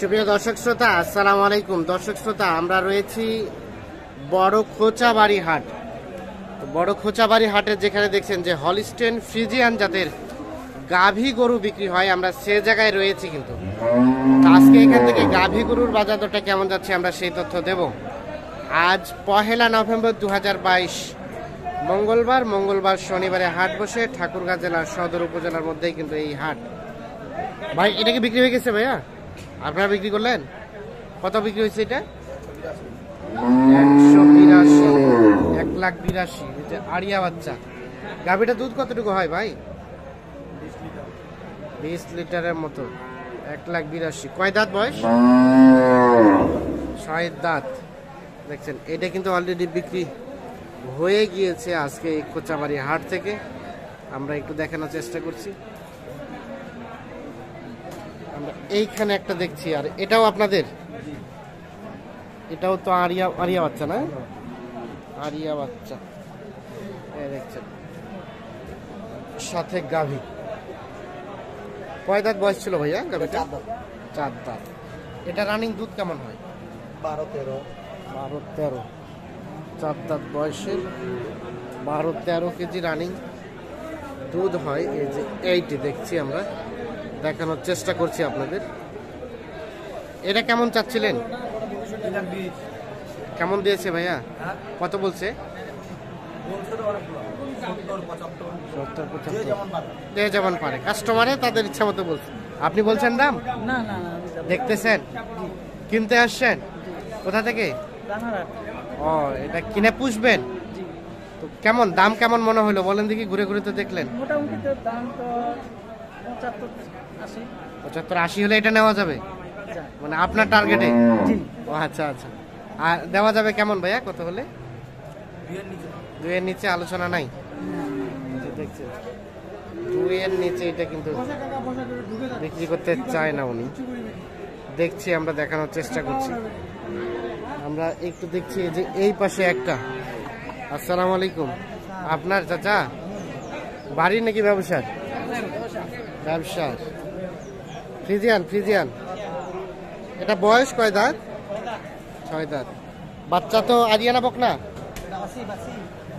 সুপ্রিয় দর্শক শ্রোতা, আসসালামু আলাইকুম। দর্শক শ্রোতা, আমরা রয়েছি বড় খোঁচাবাড়ি হাট। বড় খোঁচাবাড়ি হাটে যেখানে দেখছেন যে হলিস্টেন ফ্রিজিয়ান জাতের গাভী গরু বিক্রি হয়, আমরা সে জায়গায় রয়েছি। কিন্তু আজকে এখান থেকে গাভী গরুর বাজার দরটা কেমন যাচ্ছে আমরা সেই তথ্য দেব। আজ 1 নভেম্বর 2022 মঙ্গলবার শনিবারে হাট বসে ঠাকুরগাঁ জেলার সদর উপজেলার মধ্যেই কিন্তু এই হাট। ভাই, এটা কি বিক্রি হয়ে গেছে ভাইয়া? আপনারা বিক্রি করলেন? কত বিক্রি হয়েছে এটা? 1,82,000। এটা আড়িয়া বাচ্চা। গাভীটা দুধ কতটুকু হয় ভাই? 20 লিটারের মতো। 1,82,000। কয় দাঁত বয়স? 6 দাঁত। দেখছেন, এটা কিন্তু অলরেডি বিক্রি হয়ে গিয়েছে আজকে এই খোঁচাবাড়ি হাট থেকে। আমরা একটু দেখানোর চেষ্টা করছি। আমরা এইখানে একটা দেখছি, আর এটাও আপনাদের? এটাও তো আরিয়া বাচ্চা না? আরিয়া বাচ্চা দেখছেন, সাথে গাভী। কয় দাঁত বয়স ছিল ভাইয়া গাভীটা? 4 দাঁত। এটা রানিং দুধ কেমন হয়? 12-13। 4 দাঁত বয়সের 12-13 কেজি রানিং দুধ হয়। এই যে এইটি দেখছি, আমরা দেখানোর চেষ্টা করছি আপনাদের। এটা কেমন চাচ্ছিলেন? কেমন দিয়েছে ভাইয়া? কত বলছে? 70-75 যেমন পারে কাস্টমারে তাদের ইচ্ছা মতো বলছে। আপনি বলছেন দাম? না, দেখতেছেন? কিনতে আসছেন? কোথা থেকে? ও, এটা কিনে পুষবেন তো? কেমন দাম কেমন মনে হলো বলেন দেখি, ঘুরে ঘুরে তো দেখলেন। মোটামুটি তো দাম তো 75-80 হলে এটা নেওয়া যাবে, মানে আপনার টার্গেটে? ও আচ্ছা। আর দেওয়া যাবে কেমন ভাইয়া, কত হলে? 2-এর নিচে আলোচনা নাই? দেখছেন, 2-এর নিচে এটা কিন্তু বিক্রি করতে চায় না উনি। দেখছি, আমরা দেখানোর চেষ্টা করছি। আমরা একটু দেখছি যে এই পাশে একটা। আসসালামু আলাইকুম। আপনার চাচা বাড়ি নাকি ব্যবসার? ফ্রিজিয়ান। এটা বয়স কয় দাঁত? 6 দাঁত। বাচ্চা তো আরিয়ানা বকনা?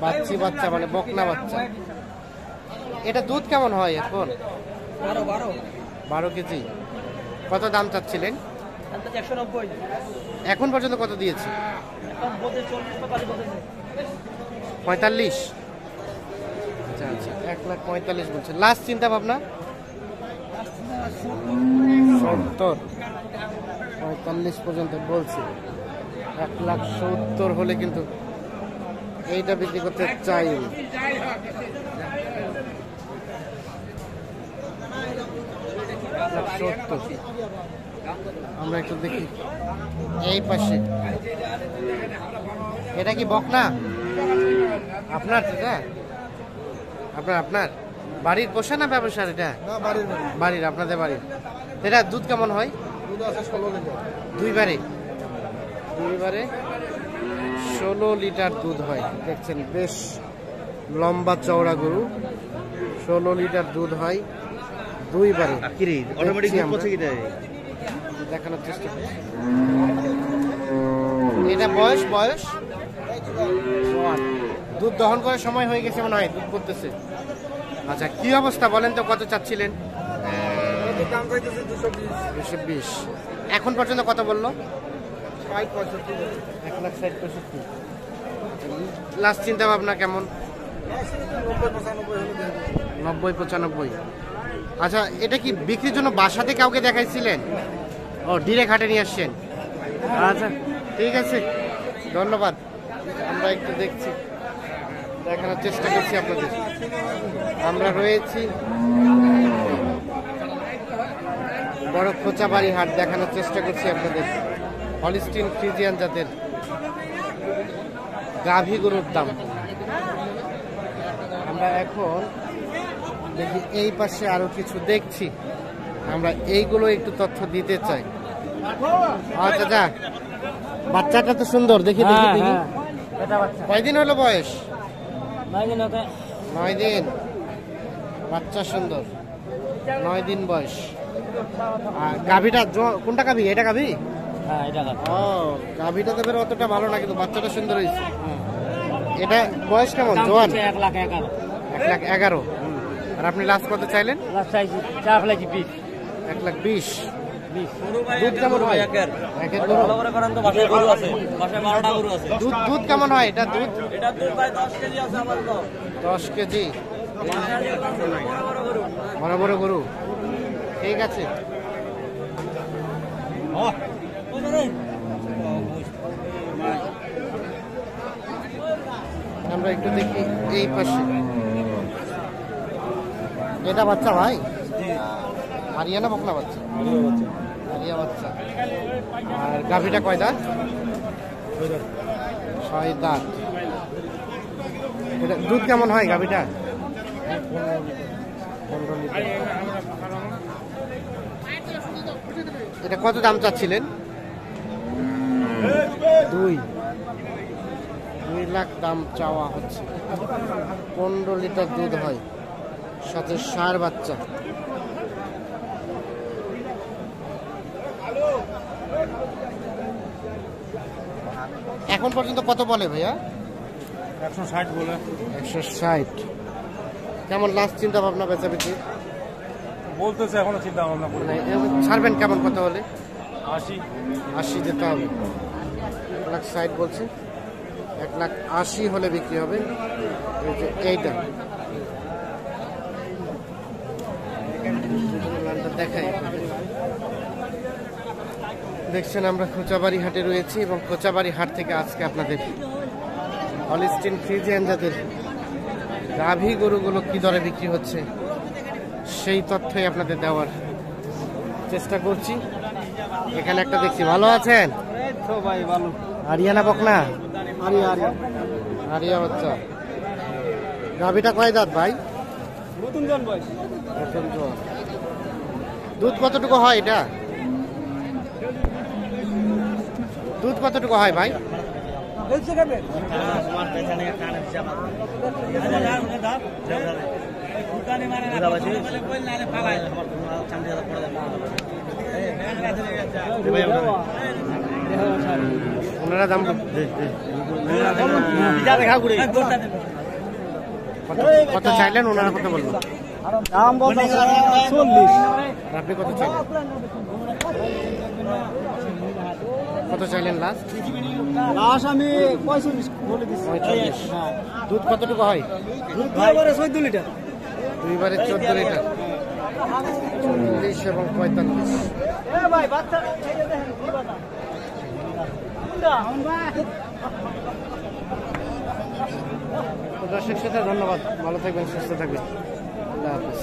বাচ্চা মানে বকনা বাচ্চা। এটা দুধ কেমন হয় এখন? 12 কেজি। কত দাম চাচ্ছিলেন? 190। এখন পর্যন্ত কত দিয়েছে? 45। আচ্ছা, 1,45,000 বলছে। লাস্ট চিন্তা ভাবনা 70-45 পর্যন্ত বলছে। 1,70,000 হলে কিন্তু এইটা বিক্রি করতে চাই। আমরা একটু দেখি এই পাশে। এটা কি বকনা আপনার? আপনার বাড়ির পোষা না ব্যবসার? এটা বাড়ির, আপনাদের বাড়ির। এটা দুধ কেমন হয়? 2বারে 16 লিটার দুধ হয়। দেখছেন, বেশ লম্বা চওড়া গরু। 16 লিটার দুধ হয় 2বারে। দেখানোর চেষ্টা করছি। এটা বয়স দুধ দহন করার সময় হয়ে গেছে মনে হয়, দুধ করতেছে। আচ্ছা, কি অবস্থা বলেন তো, কত চাচ্ছিলেন? 220। এখন পর্যন্ত কত বললো? 1,60,65। লাস্ট চিন্তা ভাবনা কেমন? 90-95। আচ্ছা, এটা কি বিক্রির জন্য বাসাতে কাউকে দেখাইছিলেন? ও, ডিরেক্ট হাটে নিয়ে আসছেন? আচ্ছা, ঠিক আছে, ধন্যবাদ। আমরা একটু দেখছি, দেখানোর চেষ্টা করছি আপনাদের। আমরা রয়েছি বড় খোঁচাবাড়ি হাট, দেখানোর চেষ্টা করছি আপনাদের হলিস্টিন ফ্রিজিয়ান জাতের গাভী গরুর দাম। আমরা এখন দেখি এই পাশে আরো কিছু দেখছি, আমরা এইগুলো একটু তথ্য দিতে চাই। আচ্ছা, বাচ্চাটা তো সুন্দর, দেখি। কয়দিন হলো বয়স? 9 দিন। 9 দিন। বাচ্চা সুন্দর, 9 দিন বয়স। আর গাভীটা কোনটা গাভী? এটা গাভী? হ্যাঁ এটা ও, গাভীটা তো বের অতটা ভালো না, কিন্তু বাচ্চাটা সুন্দর হয়েছে। এটা বয়স কেমন? জোয়ান? 1,11,000 1,11,000। আর আপনি লাস্ট কত চাইলেন? লাস্ট চাইছি 4,20,000 1,20,000। দুধ কেমন হয়? একের গরু। দুধ কেমন হয় এটা? দুধ 10 কেজি আছে আমার তো। 10 কেজি। বড় বড় গরু। ঠিক আছে। আমরা একটু দেখি এই পাশে। এটা বাচ্চা ভাই? হারিয়ানা বকনা বাচ্চা? হারিয়া বাচ্চা। আর গাভীটা কয় দাঁত? 6 দাঁত। এটা দুধ কেমন হয় গাভীটা? 15 লিটার। এটা কত দাম চাচ্ছিলেন? 2 লাখ দাম চাওয়া হচ্ছে। 15 লিটার দুধ হয়, সাথে ষাঁড় বাচ্চা। এখন পর্যন্ত কত বলে ভাইয়া? 160 বলে। 160। কেমন লাস্ট চিন্তা ভাবনা বেচাবেচি? বলতেছে এখনো চিন্তা ভাবনা করে। ছাড়বেন কেমন কত হলে? 80 যেতে হবে। 1,60 বলছে, 1,80,000 হলে বিক্রি হবে। এই যে এইটা দেখাই। দেখছেন আমরা খোঁচাবাড়ি হাটে রয়েছি, এবং খোঁচাবাড়ি হাট থেকে আজকে আপনাদের হলিস্টিন ফ্রিজিয়ান জাতের গাভী গরুগুলো কি দরে বিক্রি হচ্ছে সেই তথ্যই আপনাদের দেওয়ার চেষ্টা করছি। এখানে একটা দেখছি, ভালো আছেন? ভাই ভালো। হারিয়ানা বকনা? আরিয়া হারিয়া বাচ্চা। গাভীটা কয় দাঁত ভাই? নতুন জন বয়স। প্রথম জোয়ান। দুধ কতটুকু হয় এটা? দুধ কতটুকু হয় ভাই? বলছে কেমন? ওনারা দাম কত চাইলেন? ওনারা কত বলবেন? দাম বলতে 40। আপনি কত চাইলেন? কত চাইলেন লাস্ট? লাস্ট আমি 45 বলে দিচ্ছি। 45। দুধ কতটুকু হয়? 14 লিটার। দুইবারে 14 লিটার। 40 এবং 45। ভাই বাচ্চা দর্শক সাথে ধন্যবাদ, ভালো থাকবেন, সুস্থ থাকবেন, আল্লাহ হাফেজ।